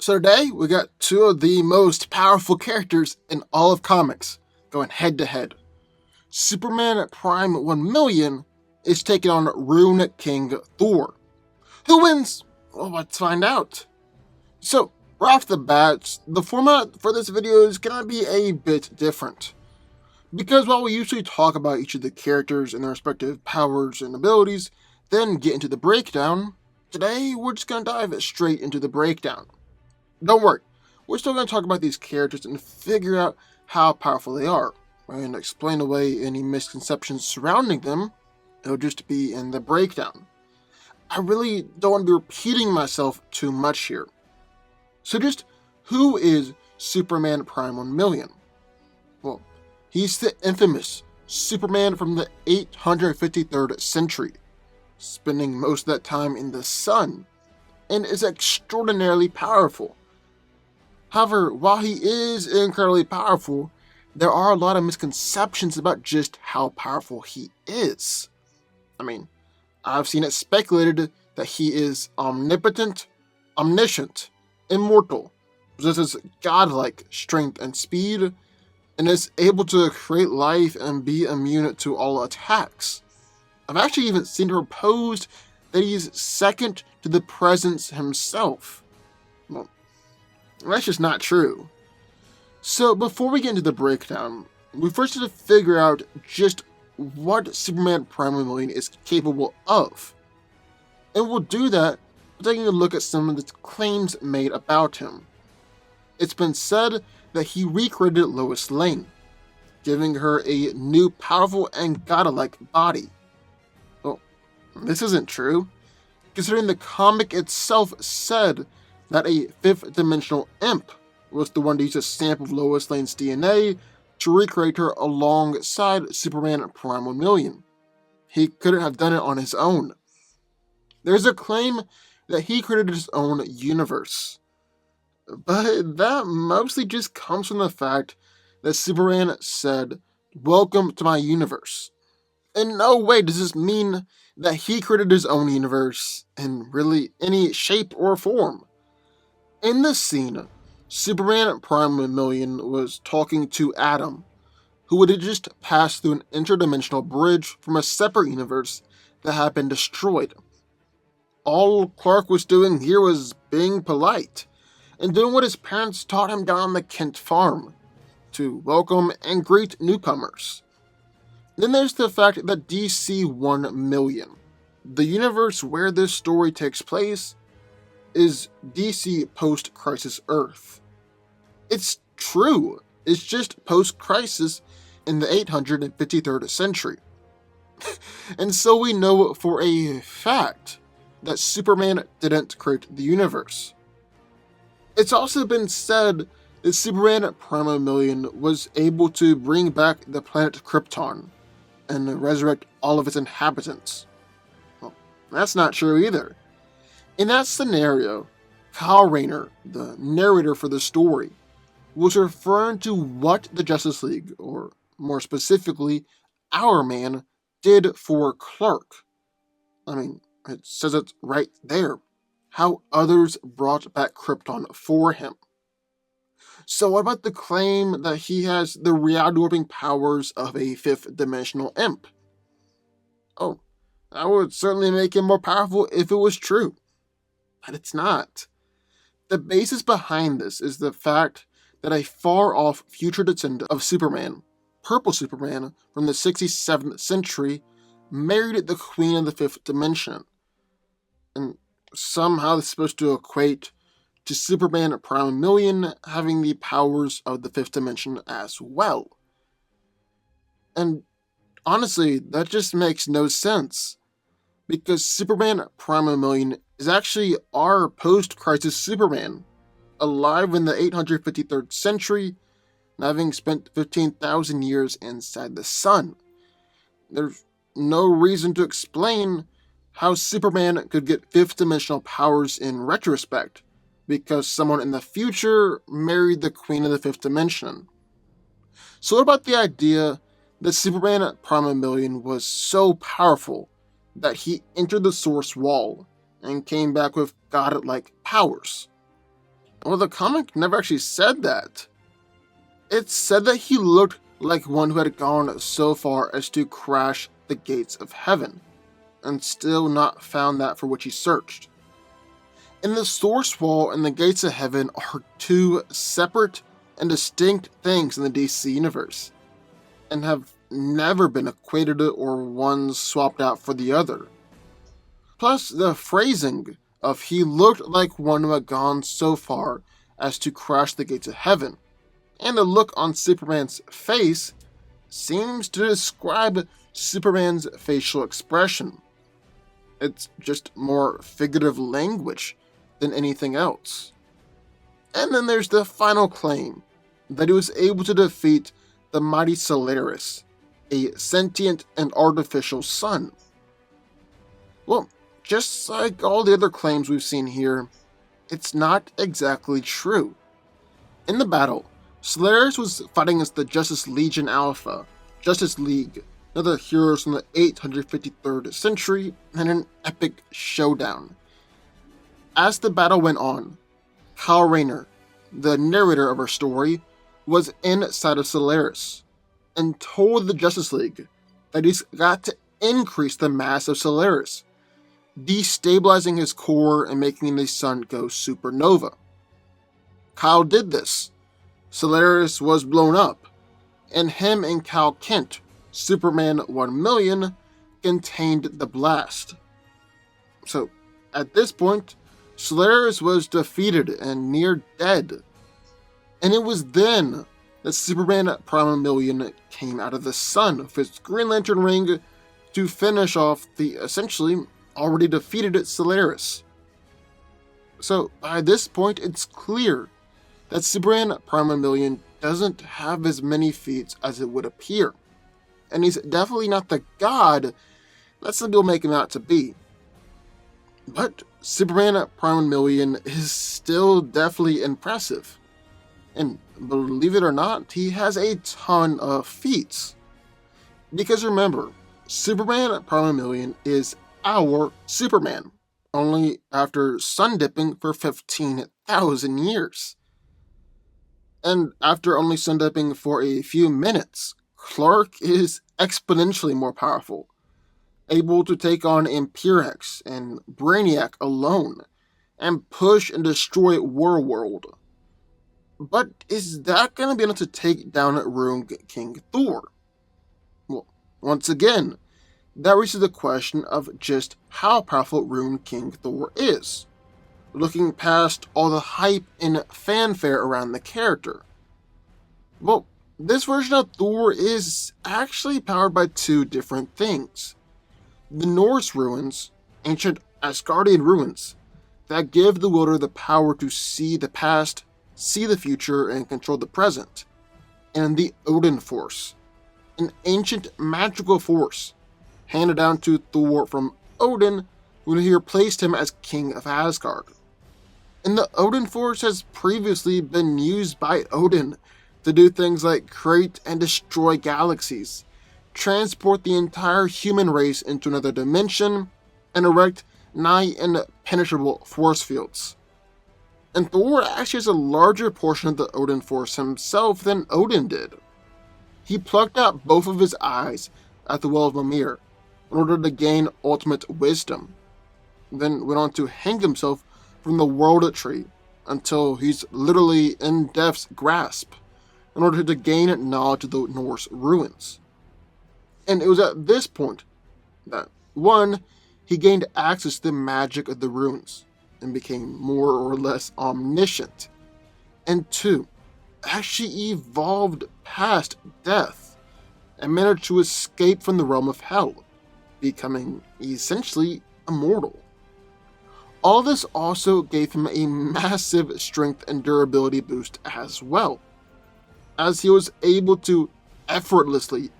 So today, we got two of the most powerful characters in all of comics going head to head. Superman Prime 1 million is taking on Rune King Thor. Who wins? Well, let's find out. So, right off the bat, the format for this video is going to be a bit different. Because while we usually talk about each of the characters and their respective powers and abilities, then get into the breakdown, today we're just going to dive straight into the breakdown. Don't worry, we're still going to talk about these characters and figure out how powerful they are, and explain away any misconceptions surrounding them. It'll just be in the breakdown. I really don't want to be repeating myself too much here. So just, who is Superman Prime 1 million? Well, he's the infamous Superman from the 853rd century, spending most of that time in the sun, and is extraordinarily powerful. However, while he is incredibly powerful, there are a lot of misconceptions about just how powerful he is. I mean, I've seen it speculated that he is omnipotent, omniscient, immortal, possesses godlike strength and speed, and is able to create life and be immune to all attacks. I've actually even seen it proposed that he's second to the presence himself. Well, that's just not true. So before we get into the breakdown, we first have to figure out just what Superman Prime 1 million is capable of. And we'll do that by taking a look at some of the claims made about him. It's been said that he recreated Lois Lane, giving her a new powerful and godlike body. Well, this isn't true, considering the comic itself said that a fifth-dimensional imp was the one to use a sample of Lois Lane's DNA to recreate her alongside Superman Prime 1 million. He couldn't have done it on his own. There's a claim that he created his own universe, but that mostly just comes from the fact that Superman said, "Welcome to my universe." In no way does this mean that he created his own universe in really any shape or form. In this scene, Superman Prime 1 million was talking to Adam, who had just passed through an interdimensional bridge from a separate universe that had been destroyed. All Clark was doing here was being polite, and doing what his parents taught him down on the Kent farm, to welcome and greet newcomers. Then there's the fact that DC 1 million, the universe where this story takes place, is DC post-crisis Earth. It's true, it's just post-crisis in the 853rd century. And so we know for a fact that Superman didn't create the universe. It's also been said that Superman Prime 1 million was able to bring back the planet Krypton and resurrect all of its inhabitants. Well, that's not true either. In that scenario, Kyle Rayner, the narrator for the story, was referring to what the Justice League, or more specifically, Our Man, did for Clark. I mean, it says it right there. How others brought back Krypton for him. So what about the claim that he has the reality-warping powers of a fifth-dimensional imp? Oh, that would certainly make him more powerful if it was true. But it's not. The basis behind this is the fact that a far-off future descendant of Superman, Purple Superman from the 67th century, married the Queen of the Fifth Dimension. And somehow this is supposed to equate to Superman Prime 1 million having the powers of the Fifth Dimension as well. And honestly, that just makes no sense, because Superman Prime 1 million is actually our post-crisis Superman, alive in the 853rd century, and having spent 15,000 years inside the sun. There's no reason to explain how Superman could get fifth-dimensional powers in retrospect, because someone in the future married the Queen of the Fifth Dimension. So what about the idea that Superman Prime 1 million was so powerful that he entered the Source Wall and came back with godlike powers? Well, the comic never actually said that. It said that he looked like one who had gone so far as to crash the gates of heaven, and still not found that for which he searched. And the source wall and the gates of heaven are two separate and distinct things in the DC universe, and have never been equated or one swapped out for the other. Plus, the phrasing of he looked like one who had gone so far as to crash the gates of heaven, and the look on Superman's face seems to describe Superman's facial expression. It's just more figurative language than anything else. And then there's the final claim that he was able to defeat the mighty Solaris, a sentient and artificial sun. Well, just like all the other claims we've seen here, it's not exactly true. In the battle, Solaris was fighting against the Justice Legion Alpha, Justice League, other heroes from the 853rd century, in an epic showdown. As the battle went on, Kyle Rayner, the narrator of our story, was inside of Solaris, and told the Justice League that he's got to increase the mass of Solaris, destabilizing his core and making the sun go supernova. Kyle did this. Solaris was blown up, and him and Kal Kent, Superman 1,000,000, contained the blast. So, at this point, Solaris was defeated and near dead. And it was then that Superman Prime 1,000,000 came out of the sun with his Green Lantern ring to finish off the essentially already defeated Solaris. So, by this point, it's clear that Superman Prime 1,000,000 doesn't have as many feats as it would appear. And he's definitely not the god that some people make him out to be. But Superman Prime 1,000,000 is still definitely impressive. And believe it or not, he has a ton of feats. Because remember, Superman Prime 1,000,000 is our Superman, only after sun dipping for 15,000 years. And after only sun dipping for a few minutes, Clark is exponentially more powerful, able to take on Imperex and Brainiac alone, and push and destroy Warworld. But is that going to be enough to take down Rune King Thor? Well, once again, that raises the question of just how powerful Rune King Thor is, looking past all the hype and fanfare around the character. Well, this version of Thor is actually powered by two different things. The Norse runes, ancient Asgardian ruins, that give the wielder the power to see the past, see the future, and control the present. And the Odin Force, an ancient magical force, handed down to Thor from Odin when he replaced him as King of Asgard. And the Odin Force has previously been used by Odin to do things like create and destroy galaxies, transport the entire human race into another dimension, and erect nigh impenetrable force fields. And Thor actually has a larger portion of the Odin Force himself than Odin did. He plucked out both of his eyes at the Well of Mimir in order to gain ultimate wisdom, then went on to hang himself from the World Tree until he's literally in death's grasp in order to gain knowledge of the Norse ruins. And it was at this point that, one, he gained access to the magic of the runes and became more or less omniscient, and two, actually evolved past death and managed to escape from the realm of hell, becoming essentially immortal. All this also gave him a massive strength and durability boost as well, as he was able to effortlessly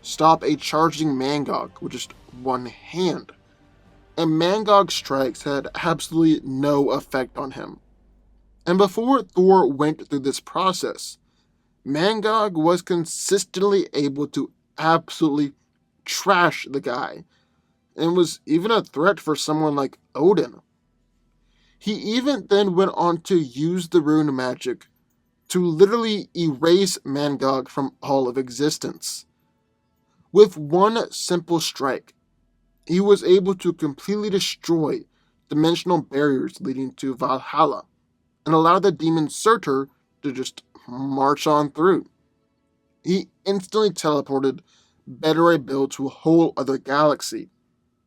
stop a charging Mangog with just one hand, and Mangog's strikes had absolutely no effect on him. And before Thor went through this process, Mangog was consistently able to absolutely trash the guy, and was even a threat for someone like Odin. He even then went on to use the rune magic to literally erase Mangog from all of existence. With one simple strike, he was able to completely destroy dimensional barriers leading to Valhalla and allow the demon Surtur to just march on through. He instantly teleported Beta Bill to a whole other galaxy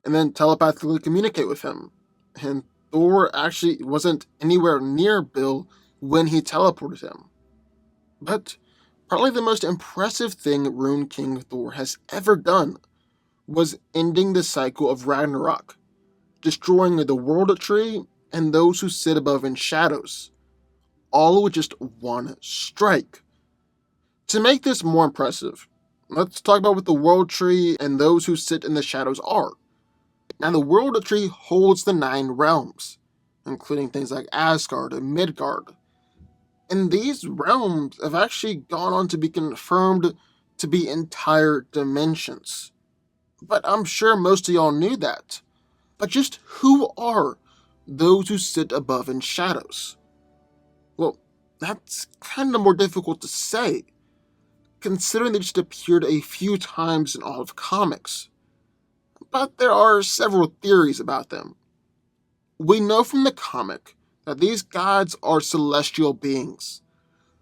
and then telepathically communicate with him. And Thor actually wasn't anywhere near Bill when he teleported him. But probably the most impressive thing Rune King Thor has ever done was ending the cycle of Ragnarok, destroying the World Tree and those who sit above in shadows, all with just one strike. To make this more impressive, let's talk about what the World Tree and those who sit in the shadows are. Now, the World Tree holds the 9 realms, including things like Asgard and Midgard. And these realms have actually gone on to be confirmed to be entire dimensions. But I'm sure most of y'all knew that. But just who are those who sit above in shadows? Well, that's kind of more difficult to say, considering they just appeared a few times in all of comics. But there are several theories about them. We know from the comic that these gods are celestial beings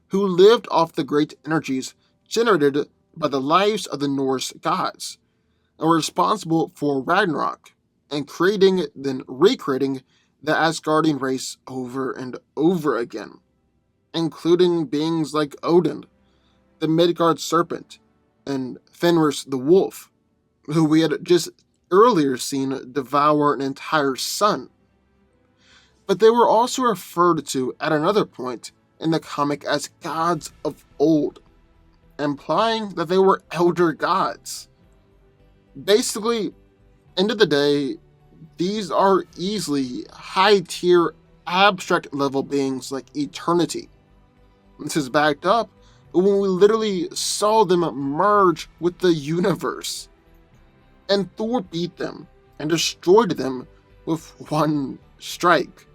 who lived off the great energies generated by the lives of the Norse gods and were responsible for Ragnarok and creating, then recreating the Asgardian race over and over again, including beings like Odin, the Midgard serpent, and Fenris the wolf, who we had just earlier seen devour an entire sun. But they were also referred to at another point in the comic as gods of old, implying that they were elder gods. Basically, end of the day, these are easily high-tier, abstract-level beings like eternity. This is backed up when we literally saw them merge with the universe. And Thor beat them and destroyed them with one strike.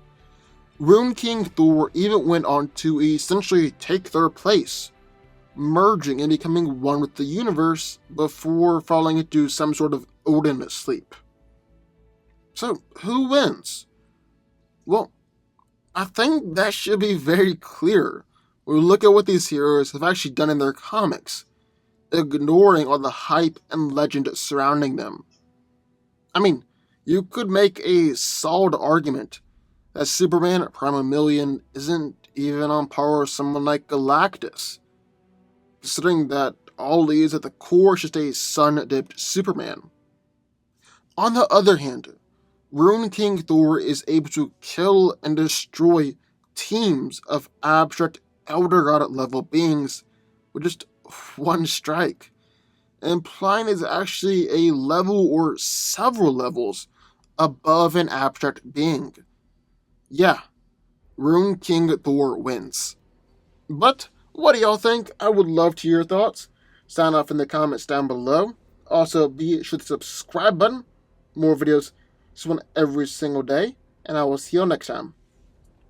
Rune King Thor even went on to essentially take their place, merging and becoming one with the universe before falling into some sort of Odin sleep. So, who wins? Well, I think that should be very clear when we look at what these heroes have actually done in their comics, ignoring all the hype and legend surrounding them. I mean, you could make a solid argument that Superman Prime 1,000,000 isn't even on par with someone like Galactus, considering that all he is at the core is just a sun-dipped Superman. On the other hand, Rune King Thor is able to kill and destroy teams of abstract Elder God level beings with just one strike, implying it's actually a level or several levels above an abstract being. Yeah, Rune King Thor wins. But what do y'all think? I would love to hear your thoughts. Sound off in the comments down below. Also, be sure to subscribe button. More videos, this one every single day. And I will see you next time.